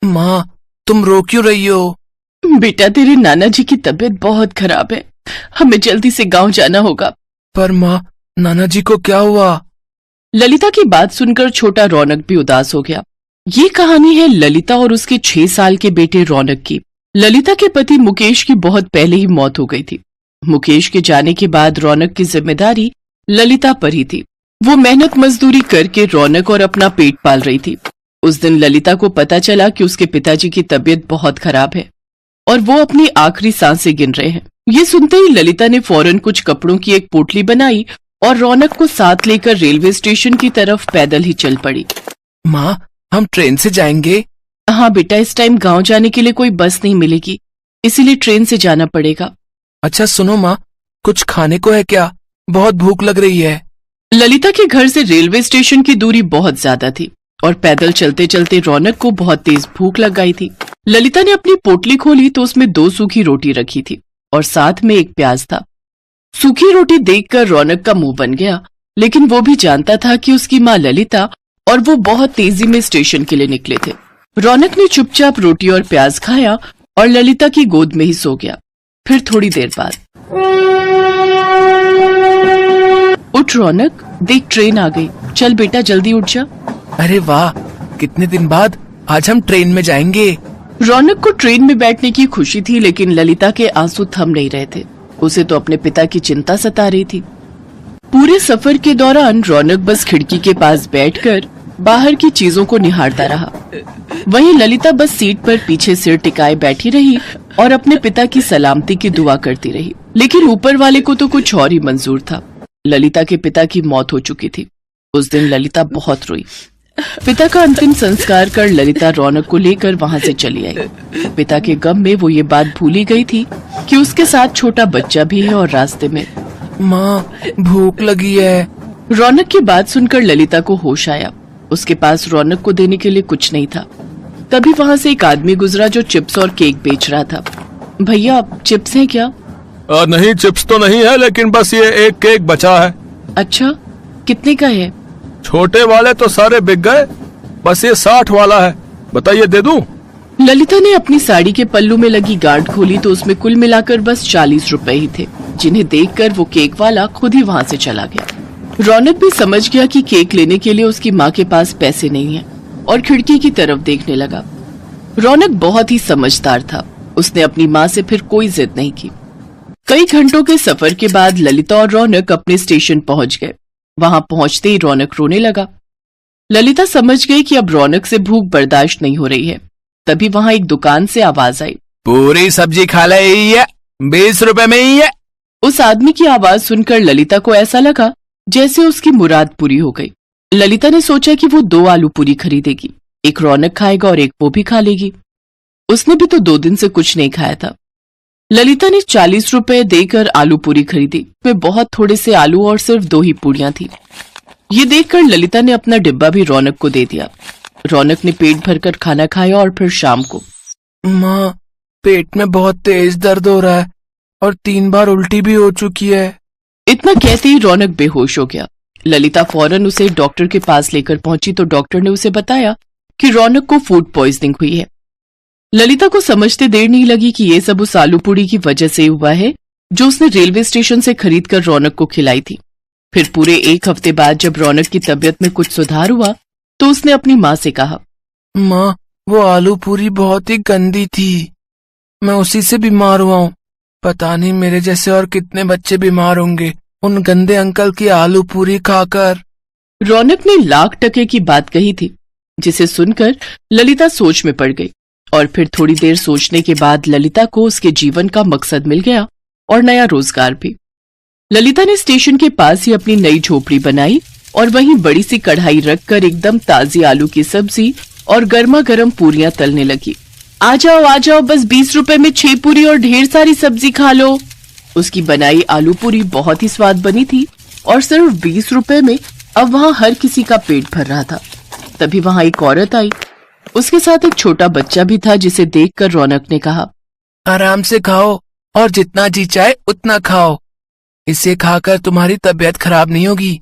माँ, तुम रो क्यों रही हो? बेटा, तेरे नाना जी की तबीयत बहुत खराब है, हमें जल्दी से गांव जाना होगा। पर माँ, नाना जी को क्या हुआ? ललिता की बात सुनकर छोटा रौनक भी उदास हो गया। ये कहानी है ललिता और उसके 6 साल के बेटे रौनक की। ललिता के पति मुकेश की बहुत पहले ही मौत हो गई थी। मुकेश के जाने के बाद रौनक की जिम्मेदारी ललिता पर ही थी। वो मेहनत मजदूरी करके रौनक और अपना पेट पाल रही थी। उस दिन ललिता को पता चला कि उसके पिताजी की तबीयत बहुत खराब है और वो अपनी आखिरी सांसें गिन रहे हैं। ये सुनते ही ललिता ने फौरन कुछ कपड़ों की एक पोटली बनाई और रौनक को साथ लेकर रेलवे स्टेशन की तरफ पैदल ही चल पड़ी। माँ, हम ट्रेन से जाएंगे? हाँ बेटा, इस टाइम गांव जाने के लिए कोई बस नहीं मिलेगी, इसीलिए ट्रेन से जाना पड़ेगा। अच्छा सुनो माँ, कुछ खाने को है क्या? बहुत भूख लग रही है। ललिता के घर से रेलवे स्टेशन की दूरी बहुत ज्यादा थी और पैदल चलते चलते रौनक को बहुत तेज भूख लग गई थी। ललिता ने अपनी पोटली खोली तो उसमें 2 सूखी रोटी रखी थी और साथ में एक प्याज था। सूखी रोटी देखकर रौनक का मुंह बन गया, लेकिन वो भी जानता था कि उसकी माँ ललिता और वो बहुत तेजी में स्टेशन के लिए निकले थे। रौनक ने चुपचाप रोटी और प्याज खाया और ललिता की गोद में ही सो गया। फिर थोड़ी देर बाद, उठ रौनक, देख ट्रेन आ गई, चल बेटा जल्दी उठ जा। अरे वाह, कितने दिन बाद आज हम ट्रेन में जाएंगे। रौनक को ट्रेन में बैठने की खुशी थी, लेकिन ललिता के आंसू थम नहीं रहे थे। उसे तो अपने पिता की चिंता सता रही थी। पूरे सफर के दौरान रौनक बस खिड़की के पास बैठकर बाहर की चीजों को निहारता रहा। वहीं ललिता बस सीट पर पीछे सिर टिकाए बैठी रही और अपने पिता की सलामती की दुआ करती रही। लेकिन ऊपर वाले को तो कुछ और ही मंजूर था। ललिता के पिता की मौत हो चुकी थी। उस दिन ललिता बहुत रोई। पिता का अंतिम संस्कार कर ललिता रौनक को लेकर वहां से चली आई। पिता के गम में वो ये बात भूल ही गई थी कि उसके साथ छोटा बच्चा भी है और रास्ते में। माँ, भूख लगी है। रौनक की बात सुनकर ललिता को होश आया। उसके पास रौनक को देने के लिए कुछ नहीं था। तभी वहां से एक आदमी गुजरा जो चिप्स और केक बेच रहा था। भैया, चिप्स हैं क्या? नहीं, चिप्स तो नहीं है, लेकिन बस ये एक केक बचा है। अच्छा, कितने का है? छोटे वाले तो सारे बिक गए, बस ये 60 वाला है, बताइए दे दूं? ललिता ने अपनी साड़ी के पल्लू में लगी गांठ खोली तो उसमें कुल मिलाकर बस 40 रुपए ही थे, जिन्हें देखकर वो केक वाला खुद ही वहां से चला गया। रौनक भी समझ गया कि केक लेने के लिए उसकी माँ के पास पैसे नहीं है और खिड़की की तरफ देखने लगा। रौनक बहुत ही समझदार था। उसने अपनी माँ से फिर कोई जिद नहीं की। कई घंटों के सफर के बाद ललिता और रौनक अपने स्टेशन पहुंच गए। वहां पहुंचते ही रौनक रोने लगा। ललिता समझ गई कि अब रौनक से भूख बर्दाश्त नहीं हो रही है। तभी वहां एक दुकान से आवाज आई, पूरी सब्जी खा ले, 20 रुपए में ही है। उस आदमी की आवाज सुनकर ललिता को ऐसा लगा जैसे उसकी मुराद पूरी हो गई। ललिता ने सोचा कि वो 2 आलू पूरी खरीदेगी, एक रौनक खाएगा और एक वो भी खा लेगी। उसने भी तो 2 दिन से कुछ नहीं खाया था। ललिता ने 40 रुपए देकर आलू पूरी खरीदी। में बहुत थोड़े से आलू और सिर्फ 2 ही पूरियां थी। ये देखकर ललिता ने अपना डिब्बा भी रौनक को दे दिया। रौनक ने पेट भरकर खाना खाया और फिर शाम को, माँ, पेट में बहुत तेज दर्द हो रहा है और 3 बार उल्टी भी हो चुकी है। इतना कहते ही रौनक बेहोश हो गया। ललिता फौरन उसे डॉक्टर के पास लेकर पहुंची तो डॉक्टर ने उसे बताया कि रौनक को फूड पॉइजनिंग हुई है। ललिता को समझते देर नहीं लगी कि ये सब उस आलू पूरी की वजह से हुआ है जो उसने रेलवे स्टेशन से खरीदकर रौनक को खिलाई थी। फिर पूरे 1 हफ्ते बाद जब रौनक की तबीयत में कुछ सुधार हुआ तो उसने अपनी माँ से कहा, माँ, वो आलू पूरी बहुत ही गंदी थी, मैं उसी से बीमार हुआ हूँ। पता नहीं मेरे जैसे और कितने बच्चे बीमार होंगे उन गंदे अंकल की आलू पूरी खाकर। रौनक ने लाख-टके की बात कही थी, जिसे सुनकर ललिता सोच में पड़ गई। और फिर थोड़ी देर सोचने के बाद ललिता को उसके जीवन का मकसद मिल गया और नया रोजगार भी। ललिता ने स्टेशन के पास ही अपनी नई झोपड़ी बनाई और वहीं बड़ी सी कढ़ाई रखकर एकदम ताजी आलू की सब्जी और गर्मा गर्म पूरियां तलने लगी। आ जाओ, बस 20 रुपए में 6 पूरी और ढेर सारी सब्जी खा लो। उसकी बनाई आलू पूरी बहुत ही स्वाद बनी थी और सिर्फ 20 रुपए में अब वहां हर किसी का पेट भर रहा था। तभी वहां एक औरत आई। उसके साथ एक छोटा बच्चा भी था, जिसे देखकर रौनक ने कहा, आराम से खाओ और जितना जी चाहे उतना खाओ। इसे खाकर तुम्हारी तबीयत खराब नहीं होगी,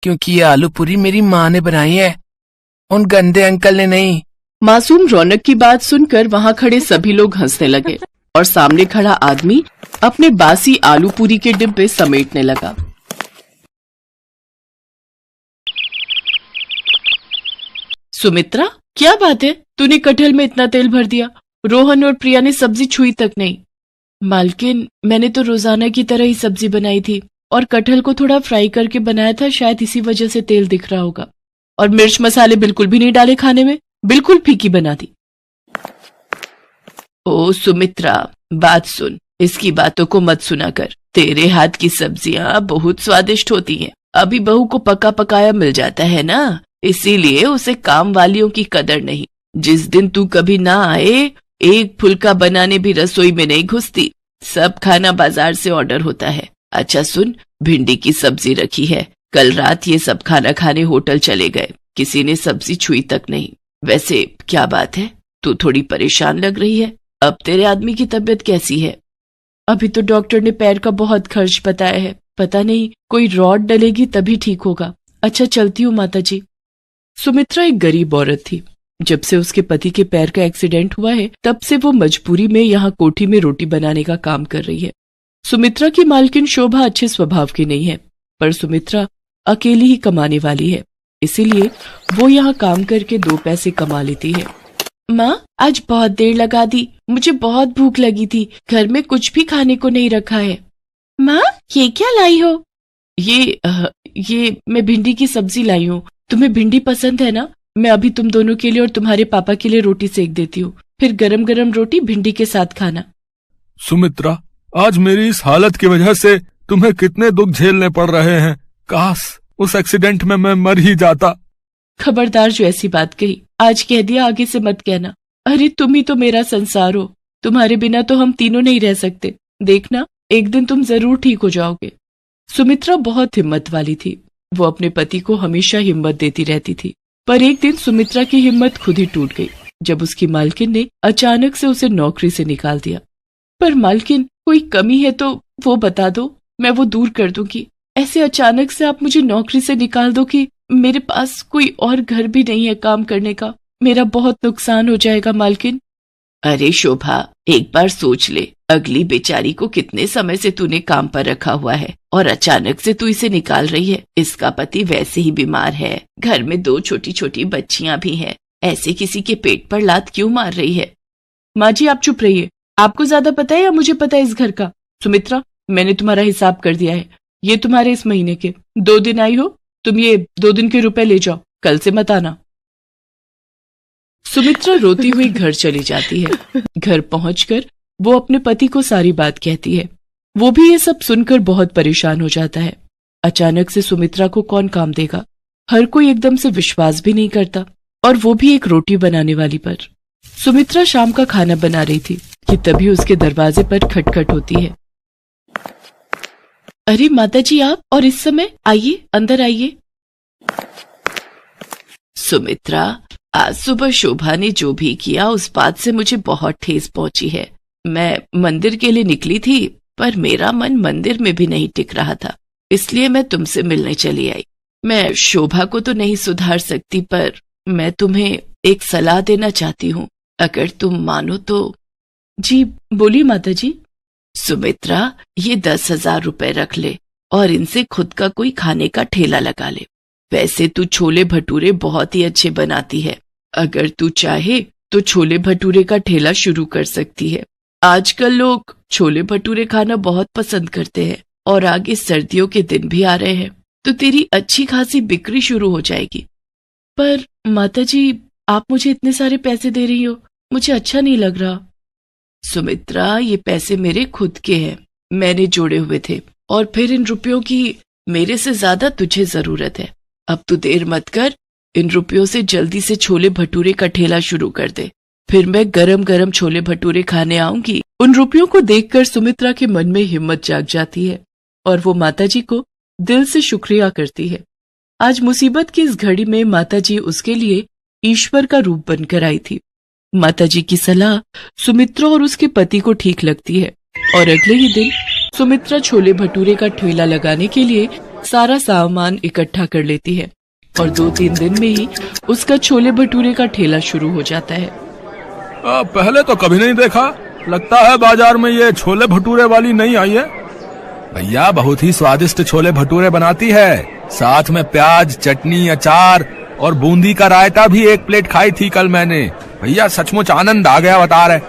क्योंकि ये आलू पूरी मेरी माँ ने बनाई है, उन गंदे अंकल ने नहीं। मासूम रौनक की बात सुनकर वहाँ खड़े सभी लोग हंसने लगे और सामने खड़ा आदमी अपने बासी आलू पूरी के डिब्बे समेटने लगा। सुमित्रा, क्या बात है, तूने कटहल में इतना तेल भर दिया? रोहन और प्रिया ने सब्जी छुई तक नहीं। मालकिन, मैंने तो रोजाना की तरह ही सब्जी बनाई थी और कटहल को थोड़ा फ्राई करके बनाया था, शायद इसी वजह से तेल दिख रहा होगा। और मिर्च मसाले बिल्कुल भी नहीं डाले खाने में, बिल्कुल फीकी बना दी। ओ सुमित्रा, बात सुन, इसकी बातों को मत सुना कर। तेरे हाथ की सब्जियां बहुत स्वादिष्ट होती हैं। अभी बहू को पका पकाया मिल जाता है ना, इसीलिए उसे काम वालियों की कदर नहीं। जिस दिन तू कभी ना आए, एक फुल्का बनाने भी रसोई में नहीं घुसती। सब खाना बाजार से ऑर्डर होता है। अच्छा सुन, भिंडी की सब्जी रखी है। कल रात ये सब खाना खाने होटल चले गए, किसी ने सब्जी छुई तक नहीं। वैसे क्या बात है, तू थोड़ी परेशान लग रही है। अब तेरे आदमी की तबीयत कैसी है? अभी तो डॉक्टर ने पैर का बहुत खर्च बताया है, पता नहीं कोई रॉड डलेगी तभी ठीक होगा। अच्छा चलती हूँ माता जी। सुमित्रा एक गरीब औरत थी। जब से उसके पति के पैर का एक्सीडेंट हुआ है, तब से वो मजबूरी में यहाँ कोठी में रोटी बनाने का काम कर रही है। सुमित्रा की मालकिन शोभा अच्छे स्वभाव की नहीं है, पर सुमित्रा अकेली ही कमाने वाली है, इसीलिए वो यहाँ काम करके 2 पैसे कमा लेती है। माँ, आज बहुत देर लगा दी, मुझे बहुत भूख लगी थी, घर में कुछ भी खाने को नहीं रखा है। माँ, ये क्या लाई हो? ये मैं भिंडी की सब्जी लाई हूँ। तुम्हें भिंडी पसंद है ना? मैं अभी तुम दोनों के लिए और तुम्हारे पापा के लिए रोटी सेक देती हूँ, फिर गरम गरम रोटी भिंडी के साथ खाना। सुमित्रा, आज मेरी इस हालत की वजह से तुम्हें कितने दुख झेलने पड़ रहे हैं। काश उस एक्सीडेंट में मैं मर ही जाता। खबरदार, जो ऐसी बात कही, आज कह दिया, आगे से मत कहना। अरे तुम ही तो मेरा संसार हो, तुम्हारे बिना तो हम तीनों नहीं रह सकते। देखना, एक दिन तुम जरूर ठीक हो जाओगे। सुमित्रा बहुत हिम्मत वाली थी। वो अपने पति को हमेशा हिम्मत देती रहती थी, पर एक दिन सुमित्रा की हिम्मत खुद ही टूट गई जब उसकी मालकिन ने अचानक से उसे नौकरी से निकाल दिया। पर मालकिन, कोई कमी है तो वो बता दो, मैं वो दूर कर दूंगी। ऐसे अचानक से आप मुझे नौकरी से निकाल दो कि मेरे पास कोई और घर भी नहीं है काम करने का। मेरा बहुत नुकसान हो जाएगा मालकिन। अरे शोभा, एक बार सोच ले, अगली बेचारी को कितने समय से तूने काम पर रखा हुआ है और अचानक से तू इसे निकाल रही है। इसका पति वैसे ही बीमार है, घर में 2 छोटी छोटी बच्चियां भी हैं। ऐसे किसी के पेट पर लात क्यों मार रही है? माँ जी, आप चुप रहिए। आपको ज्यादा पता है या मुझे पता है इस घर का? सुमित्रा, मैंने तुम्हारा हिसाब कर दिया है। ये तुम्हारे इस महीने के 2 दिन आई हो, तुम ये 2 दिन के रुपए ले जाओ, कल से मत आना। सुमित्रा रोती हुई घर चली जाती है। घर पहुंचकर वो अपने पति को सारी बात कहती है। वो भी ये सब सुनकर बहुत परेशान हो जाता है। अचानक से सुमित्रा को कौन काम देगा? हर कोई एकदम से विश्वास भी नहीं करता, और वो भी एक रोटी बनाने वाली पर। सुमित्रा शाम का खाना बना रही थी कि तभी उसके दरवाजे पर खटखट होती है। अरे माताजी, आप और इस समय? आइए, अंदर आइए। सुमित्रा, आज सुबह शोभा ने जो भी किया उस बात से मुझे बहुत ठेस पहुंची है। मैं मंदिर के लिए निकली थी, पर मेरा मन मंदिर में भी नहीं टिक रहा था, इसलिए मैं तुमसे मिलने चली आई। मैं शोभा को तो नहीं सुधार सकती, पर मैं तुम्हें एक सलाह देना चाहती हूँ, अगर तुम मानो तो। जी बोलिए माताजी। सुमित्रा, ये 10,000 रुपए रख ले और इनसे खुद का कोई खाने का ठेला लगा ले। वैसे तू छोले भटूरे बहुत ही अच्छे बनाती है, अगर तू चाहे तो छोले भटूरे का ठेला शुरू कर सकती है। आजकल लोग छोले भटूरे खाना बहुत पसंद करते हैं और आगे सर्दियों के दिन भी आ रहे हैं, तो तेरी अच्छी खासी बिक्री शुरू हो जाएगी। पर माताजी, आप मुझे इतने सारे पैसे दे रही हो, मुझे अच्छा नहीं लग रहा। सुमित्रा, ये पैसे मेरे खुद के हैं, मैंने जोड़े हुए थे, और फिर इन रुपयों की मेरे से ज्यादा तुझे जरूरत है। अब तू देर मत कर, इन रुपयों से जल्दी से छोले भटूरे का ठेला शुरू कर दे, फिर मैं गरम गरम छोले भटूरे खाने आऊंगी। उन रुपयों को देखकर सुमित्रा के मन में हिम्मत जाग जाती है और वो माताजी को दिल से शुक्रिया करती है। आज मुसीबत की इस घड़ी में माताजी उसके लिए ईश्वर का रूप बनकर आई थी। माताजी की सलाह सुमित्रा और उसके पति को ठीक लगती है और अगले ही दिन सुमित्रा छोले भटूरे का ठेला लगाने के लिए सारा सामान इकट्ठा कर लेती है। और 2-3 दिन में ही उसका छोले भटूरे का ठेला शुरू हो जाता है। पहले तो कभी नहीं देखा, लगता है बाजार में ये छोले भटूरे वाली नहीं आई है। भैया बहुत ही स्वादिष्ट छोले भटूरे बनाती है, साथ में प्याज, चटनी, अचार और बूंदी का रायता भी 1 प्लेट खाई थी कल मैंने। भैया सचमुच आनंद आ गया बता रहे।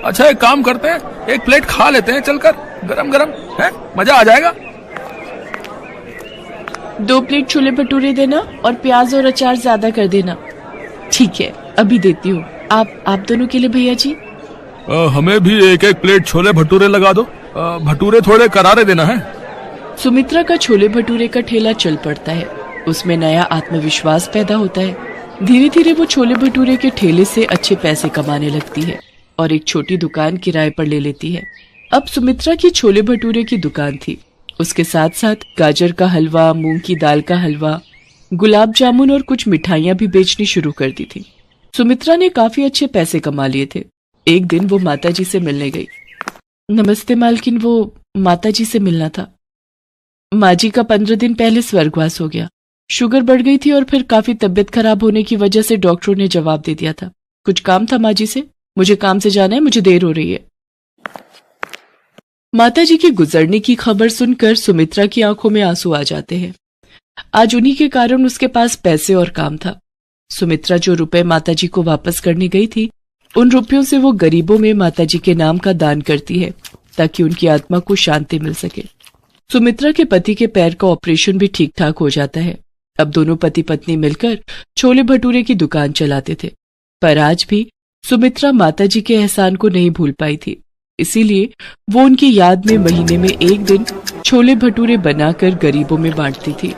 अच्छा एक काम करते हैं, 1 प्लेट खा लेते हैं चलकर, गरम गरम है, मजा आ जाएगा। 2 प्लेट छोले भटूरे देना और प्याज और अचार ज्यादा कर देना। ठीक है, अभी देती हूँ। आप दोनों के लिए भैया जी। हमें भी 1-1 प्लेट छोले भटूरे लगा दो। भटूरे थोड़े करारे देना है। सुमित्रा का छोले भटूरे का ठेला चल पड़ता है। उसमें नया आत्मविश्वास पैदा होता है। धीरे धीरे वो छोले भटूरे के ठेले से अच्छे पैसे कमाने लगती है और एक छोटी दुकान किराए पर ले लेती है। अब सुमित्रा की छोले भटूरे की दुकान थी। उसके साथ साथ गाजर का हलवा, मूंग की दाल का हलवा, गुलाब जामुन और कुछ मिठाइयां भी बेचनी शुरू कर दी थी। सुमित्रा ने काफी अच्छे पैसे कमा लिए थे। एक दिन वो माताजी से मिलने गई। नमस्ते मालकिन, वो माताजी से मिलना था। माँ जी का 15 दिन पहले स्वर्गवास हो गया। शुगर बढ़ गई थी और फिर काफी तबीयत खराब होने की वजह से डॉक्टरों ने जवाब दे दिया था। कुछ काम था माँ जी से, मुझे काम से जाना है, मुझे देर हो रही है। माताजी के गुजरने की खबर सुनकर सुमित्रा की आंखों में आंसू आ जाते हैं। आज उन्हीं के कारण उसके पास पैसे और काम था। सुमित्रा जो रुपए माताजी को वापस करने गई थी, उन रुपयों से वो गरीबों में माताजी के नाम का दान करती है ताकि उनकी आत्मा को शांति मिल सके। सुमित्रा के पति के पैर का ऑपरेशन भी ठीक ठाक हो जाता है। अब दोनों पति पत्नी मिलकर छोले भटूरे की दुकान चलाते थे। पर आज भी सुमित्रा माताजी के एहसान को नहीं भूल पाई थी। इसीलिए वो उनकी याद में महीने में 1 दिन छोले भटूरे बनाकर गरीबों में बांटती थी।